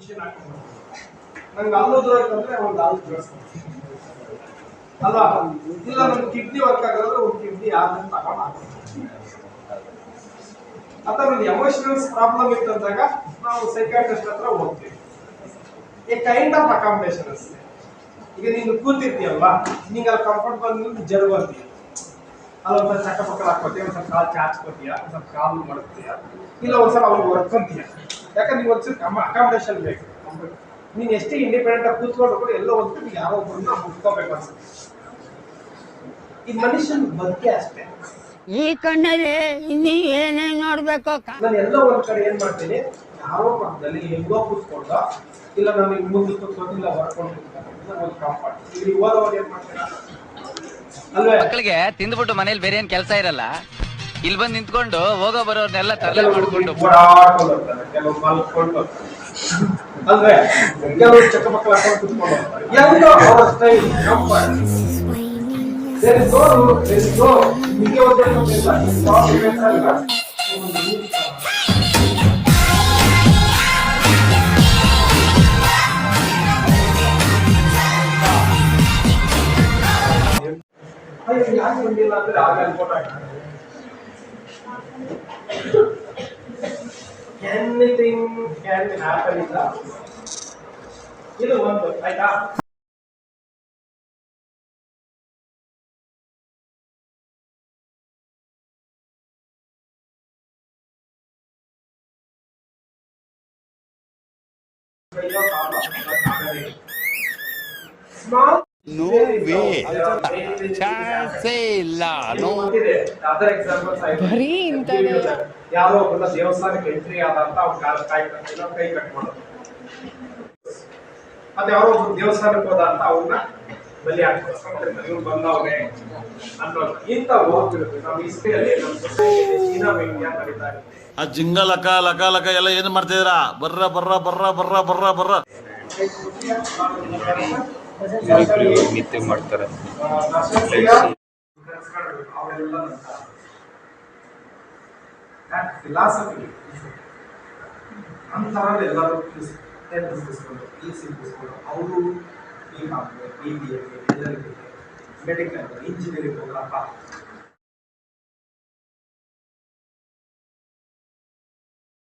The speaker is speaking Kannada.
ಮಿಷನ್ ಹಾಕೊಂಡು ನಂಗೆ ಅಲ್ಲೋದ್ರ ಅಂತಂದ್ರೆ ಒಂದು ಹಾಲು ಜೋಡಿಸ್ತೀನಿ ಅಲ್ವಾ. ಇಲ್ಲ ನಮ್ಗೆ ಕಿಡ್ನಿ ವರ್ಕ್ ಆಗೋದ್ರೆ ಒಂದು ಕಿಡ್ನಿ ಯಾರು ತಗೊಂಡು ಅಥವಾ ಒಂದು ಎಮೋಷನಲ್ಸ್ ಪ್ರಾಬ್ಲಮ್ ಇತ್ತಂದಾಗ ನಾವು ಸೈಕಾಟ್ರಿಸ್ಟ್ ಹತ್ರ ಹೋಗ್ತೀವಿ. ಎ ಕೈಂಡ್ ಆಫ್ ಅಕಾಮಿಡೇಷನ್ ಅಷ್ಟೇ. ಈಗ ನೀನು ಕೂತಿರ್ತೀಯಲ್ವಾ, ನಿಂಗೆ ಅಲ್ಲಿ ಕಂಫರ್ಟಬಲ್ ಜರುಗು ಅಂತೀಯ, ಅಲ್ಲೊಂದ್ಸಲ ಚಕ್ಕಪಕ್ಕ ಹಾಕೋತೀಯ, ಒಂದ್ಸಲ ಕಾಲು ಚಾಚ್ಕೋತೀಯ, ಒಂದ್ಸಲ ಕಾಲು ಮಾಡ್ತೀಯ, ಇಲ್ಲ ಒಂದ್ಸಲ ಅವ್ರಿಗೆ ಹೊರ್ಕೊಂತೀಯ. ಯಾಕಂದ್ರೆ ನೀವು ಒಂದ್ಸಲ ಅಕಾಮಿಡೇಷನ್ ಬೇಕು. ನೀನು ಎಷ್ಟೇ ಇಂಡಿಪೆಂಡೆಂಟ್ ಆಗಿ ಕೂತ್ಕೊಂಡು ಕೂಡ ಎಲ್ಲೋ ಒಂದು ಯಾರೋ ಒಬ್ಬರನ್ನ ಮುಟ್ಕೋಬೇಕು ಅನ್ಸುತ್ತೆ. ಈ ಮನುಷ್ಯನ ಬಗ್ಗೆ ಅಷ್ಟೇ. ಈ ಕಣ್ಣಲ್ಲಿ ಇನ್ನೀ ಏನೇನ್ ನೋಡ್ಬೇಕು. ನಾನು ಎಲ್ಲ ಒಂದ್ ಕಡೆ ಏನ್ ಮಾಡ್ತೀನಿ, ಯಾರೋ ಪಕ್ಕದಲ್ಲಿ ಹೆಂಗೋ ಕೂತ್ಕೊಂಡು, ಇಲ್ಲ ನಾನು ಈಗ ಮುಂದೆ ಕೂತ್ಕೊಂಡು ಇಲ್ಲ ಹೊರ್ಕೊಂಡು ಒಂದು ಕಂಫರ್ಟ್. ಇಲ್ಲಿ ಓದೋರು ಏನ್ ಮಾಡ್ತೀರಾ ಅಲ್ವೇ, ಮಕ್ಕಳಿಗೆ ತಿಂದ್ಬಿಟ್ಟು ಮನೇಲಿ ಬೇರೆ ಏನ್ ಕೆಲಸ ಇರಲ್ಲ, ಇಲ್ಲಿ ಬಂದು ನಿಂತ್ಕೊಂಡು ಹೋಗೋ ಬರೋರ್ನೆಲ್ಲ ತರಲೆ ಮಾಡ್ಕೊಂಡು ಓಡಾಡ್ಕೊಂಡು ಹೋಗ್ತಾರೆ, ಕೆಲವು ಮಲ್ಕೊಂಡು ಅಲ್ವೇ, ಕೆಲವರು ಚಕ್ಕಪಕ್ಕ ಹಾಕೊಂಡು ಕೂತ್ಕೊಂಡು ಹೋಗ್ತಾರೆ. ಎಲ್ಲ ಅವರ ಸ್ಟೈಲ್ ಕಂಫರ್ಟ್. ನಿಮಗೆ ಯಾಕೆ ಬಂದಿಲ್ಲ ಅಂದ್ರೆ ಆಗ ಅನ್ಕೊಂಡ ಎನಿಥಿಂಗ್ ಕ್ಯಾನ್ ಹ್ಯಾಪನ್ ಇಲ್ಲ. ಇದು ಒಂದು ಆಯ್ತಾ. No way. Chance ಇಲ್ಲ. No. ಅದರ್ ಎಕ್ಸಾಂಪಲ್ಸ್ ಆಯ್ತು. ಯಾರೋ ಒಬ್ಬನ ದೇವಸ್ಥಾನಕ್ಕೆ ಎಂಟ್ರಿ ಆದಂತ ಅವ್ನ ಕೈ ಕಟ್ ಮಾಡೋದು, ಮತ್ತೆ ಯಾರೋ ಒಬ್ಬ ದೇವಸ್ಥಾನಕ್ಕೆ ಹೋದ ಅಂತ ಅವ್ನ ಬಲಿ ಹಾಕ್ತಾರೆ. ಇವ್ನು ಬಂದವ್ರೆ ಅನ್ನೋದು ಇಂಥ ಹೋಗ್ತಿರುತ್ತೆ ನಮ್ಮ ಹಿಸ್ಟ್ರಿಯಲ್ಲಿ. ನಮ್ಮ ಸೊಸೈಟಿಯಲ್ಲಿ ಚೀನಾ ವ್ಯಕ್ತಿಯ ನಡೀತಾ ಇರುತ್ತೆ. ಆ ಜಿಂಗ ಲಕ ಲಕ ಲಕ ಎಲ್ಲ ಏನ್ ಮಾಡ್ತಿದ್ದೀರಾ? ಬರ್ರ ಬರ್ರ ಬರ್ರ ಬರ್ರ ಬರ್ರ ಬರ್ರ ನಿತ್ಯ ಮಾಡ್ತಾರೆ. ಫಿಲಾಸಫಿ ಅಂತರ ಎಲ್ಲರೂ ಅವರು ಈ ಮೆಡಿಕಲ್ ಇಂಜಿನಿಯರಿಂಗ್ ಹೋಗ್ರಪ್ಪ,